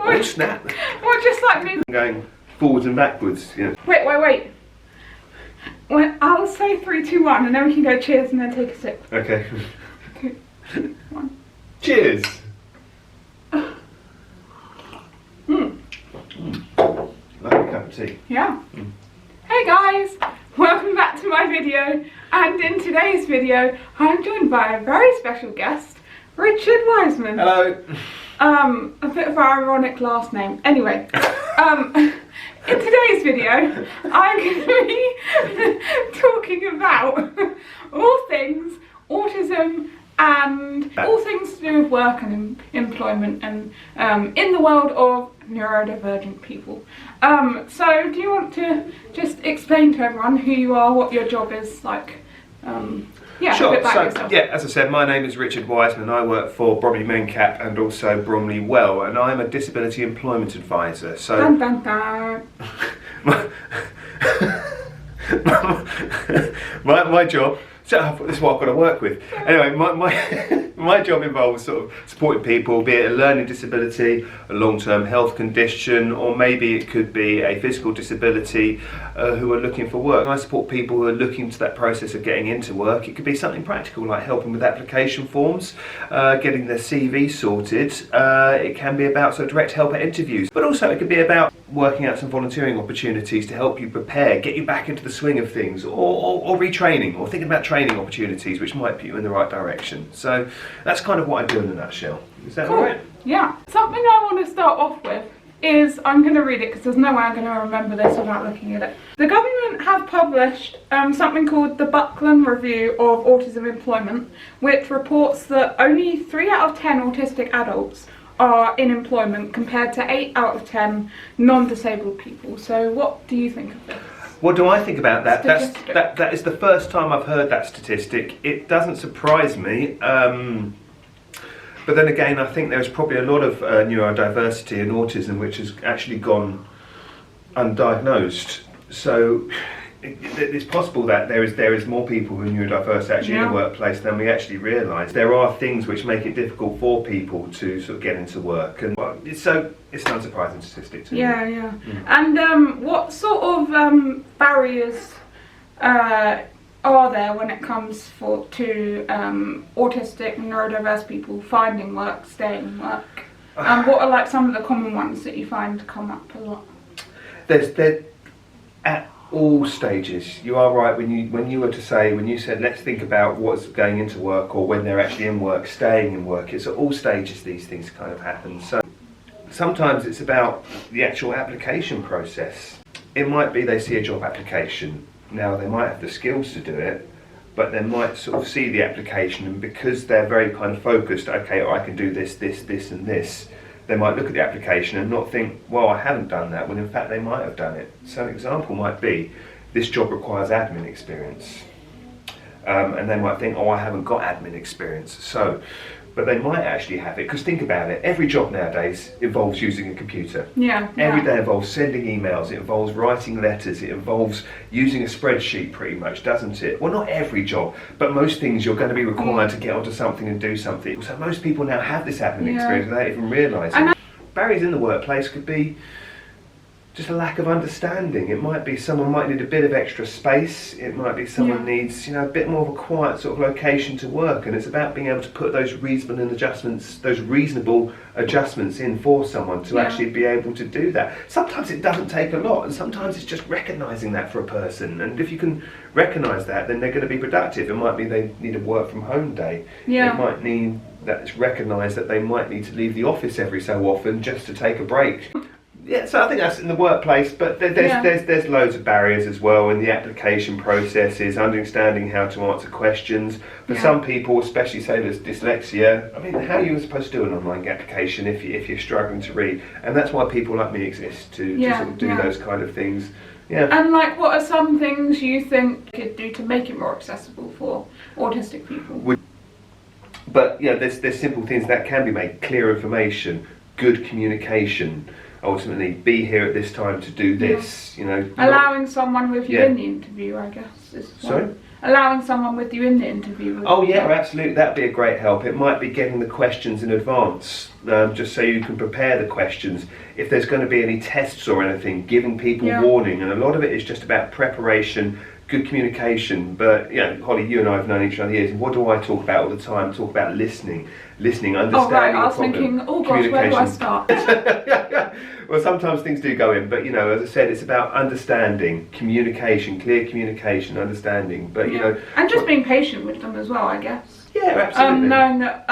Oh snap! Well, just like me. Going forwards and backwards. Yeah. Wait. Well, I'll say 3, 2, 1, and then we can go cheers and then take a sip. Okay. Okay. 1. Cheers. Lovely cup of tea. Yeah. Hey guys, welcome back to my video, and in today's video I'm joined by a very special guest, Richard Wiseman. Hello. A bit of an ironic last name. Anyway, in today's video I'm going to be talking about all things autism and all things to do with work and employment and in the world of neurodivergent people. So do you want to just explain to everyone who you are, what your job is like? Yeah, sure. a bit about yourself. Yeah, as I said, my name is Richard Wiseman. I work for Bromley Mencap and also Bromley Well, and I'm a disability employment advisor. So Dun, dun, dun. my job. So this is what I've got to work with. Anyway, my job involves sort of supporting people, be it a learning disability, a long-term health condition, or maybe it could be a physical disability who are looking for work. I support people who are looking to that process of getting into work. It could be something practical like helping with application forms, getting their CV sorted. It can be about direct help at interviews, but also it could be about working out some volunteering opportunities to help you prepare, get you back into the swing of things, or retraining, or thinking about training opportunities which might put you in the right direction. So that's kind of what I do in a nutshell. Is that Cool. all right? Yeah. Something I want to start off with is, I'm going to read it because there's no way I'm going to remember this without looking at it. The government have published something called the Buckland Review of Autism Employment, which reports that only 3 out of 10 autistic adults are in employment compared to 8 out of 10 non-disabled people. So what do you think of this? What do I think about that? Statistic. That is the first time I've heard that statistic. It doesn't surprise me. But then again, I think there's probably a lot of neurodiversity and autism which has actually gone undiagnosed. So it's possible that there is more people who are neurodiverse actually in the workplace than we actually realise. There are things which make it difficult for people to sort of get into work, and well, it's an unsurprising statistic to me. Yeah. And what sort of barriers are there when it comes to autistic and neurodiverse people finding work, staying in work? What are like some of the common ones that you find come up a lot? There's at all stages. You are right when you said let's think about what's going into work, or when they're actually in work, staying in work. It's at all stages these things kind of happen. So sometimes it's about the actual application process. It might be they see a job application. Now they might have the skills to do it, but they might sort of see the application, and because they're very kind of focused, okay, I can do this and this, they might look at the application and not think, well, I haven't done that, when in fact they might have done it. So an example might be, this job requires admin experience. And they might think, oh, I haven't got admin experience. But they might actually have it, because think about it, every job nowadays involves using a computer. Yeah. Every day involves sending emails, it involves writing letters, it involves using a spreadsheet pretty much, doesn't it? Well, not every job, but most things you're going to be required to get onto something and do something. So most people now have this admin experience without even realising. Barriers in the workplace could be just a lack of understanding. It might be someone might need a bit of extra space. It might be someone needs, a bit more of a quiet sort of location to work, and it's about being able to put those reasonable adjustments in for someone to actually be able to do that. Sometimes it doesn't take a lot, and sometimes it's just recognising that for a person. And if you can recognise that, then they're going to be productive. It might be they need a work from home day. It might mean that it's recognised that they might need to leave the office every so often just to take a break. Yeah, so I think that's in the workplace, but there's loads of barriers as well in the application processes, understanding how to answer questions. For some people, especially say there's dyslexia, I mean, how are you supposed to do an online application if you're struggling to read? And that's why people like me exist, to sort of do those kind of things. Yeah. And like, what are some things you think you could do to make it more accessible for autistic people? But yeah, there's simple things that can be made. Clear information, good communication. Ultimately, be here at this time to do this. Allowing someone with you in the interview, I guess. Sorry? allowing someone with you in the interview would Oh yeah, help. absolutely. That'd be a great help. It might be getting the questions in advance, just so you can prepare the questions. If there's going to be any tests or anything, giving people warning. And a lot of it is just about preparation, good communication. But Holly, you and I have known each other years. And what do I talk about all the time? I talk about listening, understanding. Oh right, I was the problem, thinking, oh gosh, where do I start? Well, sometimes things do go in, but as I said, it's about understanding, communication, clear communication, understanding. But and just being patient with them as well, I guess. Yeah, absolutely. Knowing that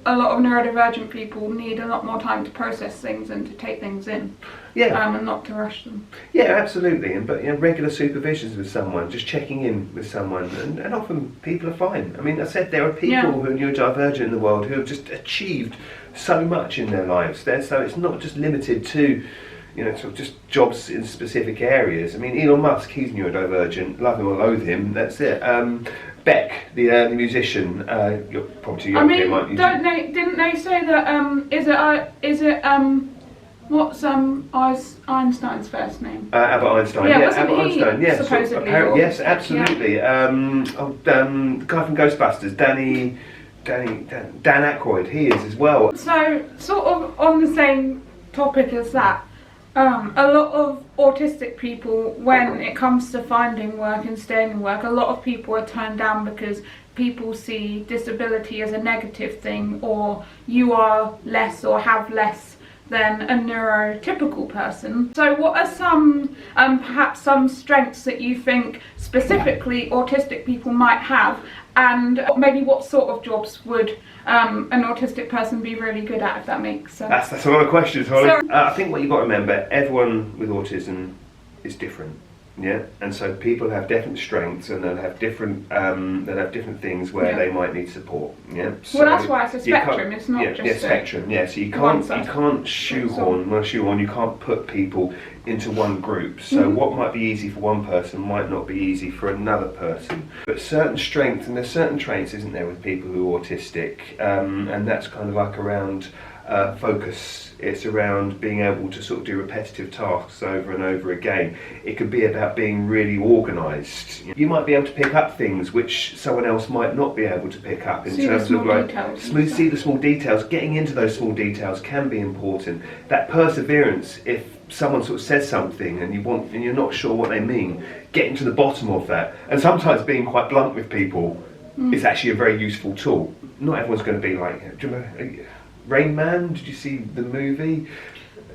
a lot of neurodivergent people need a lot more time to process things and to take things in. Yeah. And not to rush them. Yeah, absolutely. But regular supervisions with someone, just checking in with someone, and often people are fine. I mean, I said there are people who are neurodivergent in the world who have just achieved so much in their lives. So it's not just limited to sort of just jobs in specific areas. I mean, Elon Musk, he's neurodivergent. Love him or loathe him. That's it. Beck, the musician, you're probably too young. Didn't they say that? What's Einstein's first name? Albert Einstein. Yeah, Albert Einstein. Yes, supposedly yes, absolutely. The guy from Ghostbusters, Dan Aykroyd, he is as well. So, sort of on the same topic as that, a lot of autistic people, when it comes to finding work and staying in work, a lot of people are turned down because people see disability as a negative thing, or you are less or have less than a neurotypical person. So what are some, perhaps some strengths that you think specifically autistic people might have, and maybe what sort of jobs would an autistic person be really good at, if that makes sense? That's a lot of questions, Holly. I think what you've got to remember, everyone with autism is different. Yeah, and so people have different strengths, and they'll have different things where they might need support. Yeah, so well, that's why it's a spectrum. It's not just a spectrum. Yeah, so you can't shoehorn. You can't put people into one group. So what might be easy for one person might not be easy for another person. But certain strengths, and there's certain traits, isn't there, with people who are autistic, and that's kind of like around focus. It's around being able to sort of do repetitive tasks over and over again. It could be about being really organised. You might be able to pick up things which someone else might not be able to pick up in terms of like see the small details. Getting into those small details can be important. That perseverance, if someone sort of says something and you're not sure what they mean, getting to the bottom of that, and sometimes being quite blunt with people is actually a very useful tool. Not everyone's going to be like, do you remember Rain Man? Did you see the movie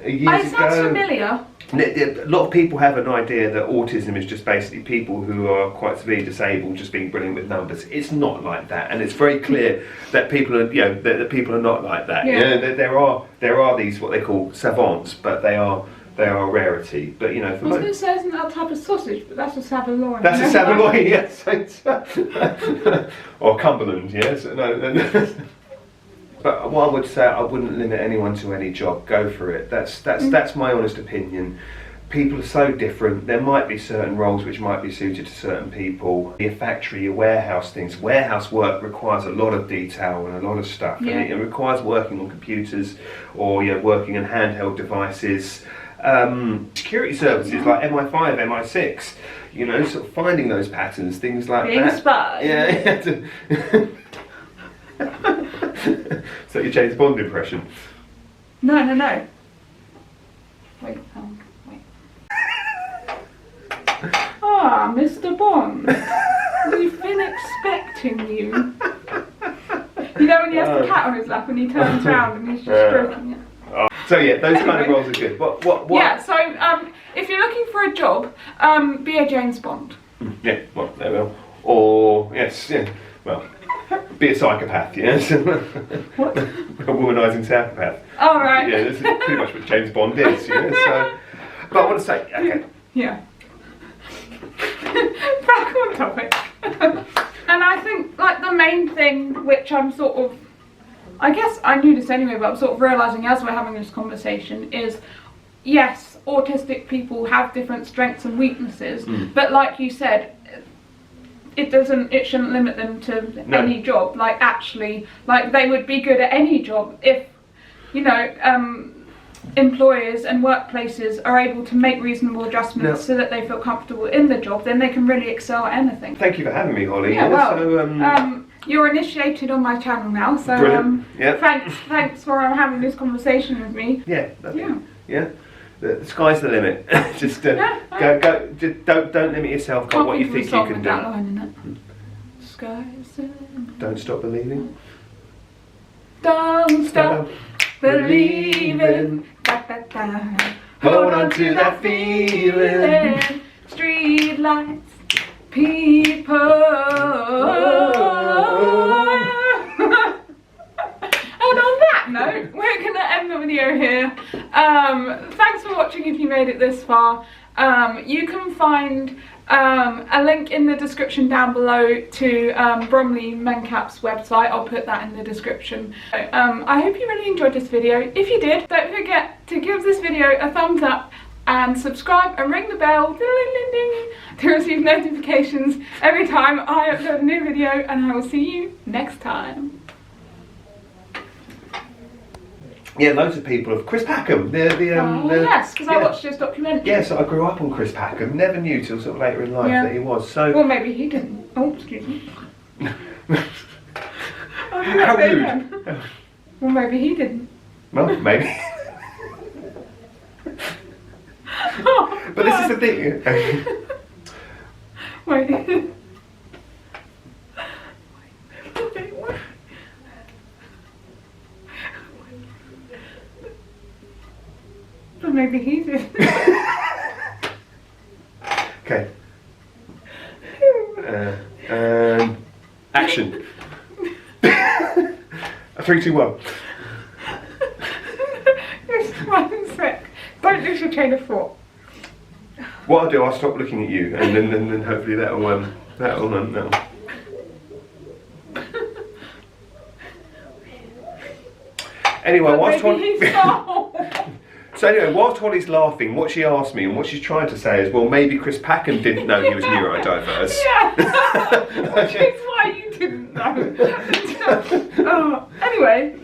years ago? Sounds familiar. A lot of people have an idea that autism is just basically people who are quite severely disabled just being brilliant with numbers. It's not like that, and it's very clear that people are, that people are not like that. Yeah. There are these what they call savants, but they are a rarity. But for I was going to say, isn't that a type of sausage? But that's a saveloy. That's a saveloy, yes. Or Cumberland, yes. No. But what I would say, I wouldn't limit anyone to any job. Go for it. That's my honest opinion. People are so different. There might be certain roles which might be suited to certain people. Your factory, your warehouse things. Warehouse work requires a lot of detail and a lot of stuff. Yeah. And it requires working on computers or working on handheld devices. Security services like MI5, MI6. Sort of finding those patterns, things like being that. A spy. Yeah. Is that your James Bond impression? No. Wait. Ah, Mr. Bond. We've been expecting you. When he has the cat on his lap and he turns around and he's just stroking it. So those kind of roles are good. What? Yeah, so if you're looking for a job, be a James Bond. Yeah, well, there we go. Or, be a psychopath, yes. What? A womanising psychopath. Oh, right. Yeah, this is pretty much what James Bond is, so... But I want to say, okay. Yeah. Back on topic. And I think, the main thing which I'm sort of... I guess I knew this anyway, but I'm sort of realising as we're having this conversation is, yes, autistic people have different strengths and weaknesses, but like you said, it shouldn't limit them to any job. They would be good at any job if, employers and workplaces are able to make reasonable adjustments so that they feel comfortable in the job, then they can really excel at anything. Thank you for having me, Holly. Yeah, well, so, you're initiated on my channel now, so thanks for having this conversation with me. Yeah. The sky's the limit. Just go. Just don't limit yourself by what you think you can do. Sky's the limit. Don't stop believing. Don't stop believing. Da, da, da. Hold on to that feeling. Street lights, people. And on that note, we're going to end the video here. Thanks for watching if you made it this far. You can find a link in the description down below to Bromley Mencap's website. I'll put that in the description. I hope you really enjoyed this video. If you did, don't forget to give this video a thumbs up and subscribe and ring the bell to receive notifications every time I upload a new video, and I will see you next time. Yeah, loads of people have. Chris Packham, yes, because I watched his documentary. Yes, I grew up on Chris Packham. Never knew till sort of later in life that he was. So. Well, maybe he didn't. Oh, excuse me. How rude. Well, maybe he didn't. Well, maybe. But this is the thing. Wait. But maybe he did. Okay. Action. 3, 2, 1. Just 1 sec. Don't lose your chain of thought. What I'll do, I'll stop looking at you, and then hopefully that'll. Anyway, whilst Holly's laughing, what she asked me and what she's trying to say is, well, maybe Chris Packham didn't know he was neurodiverse. Yeah, which is why you didn't know. Anyway.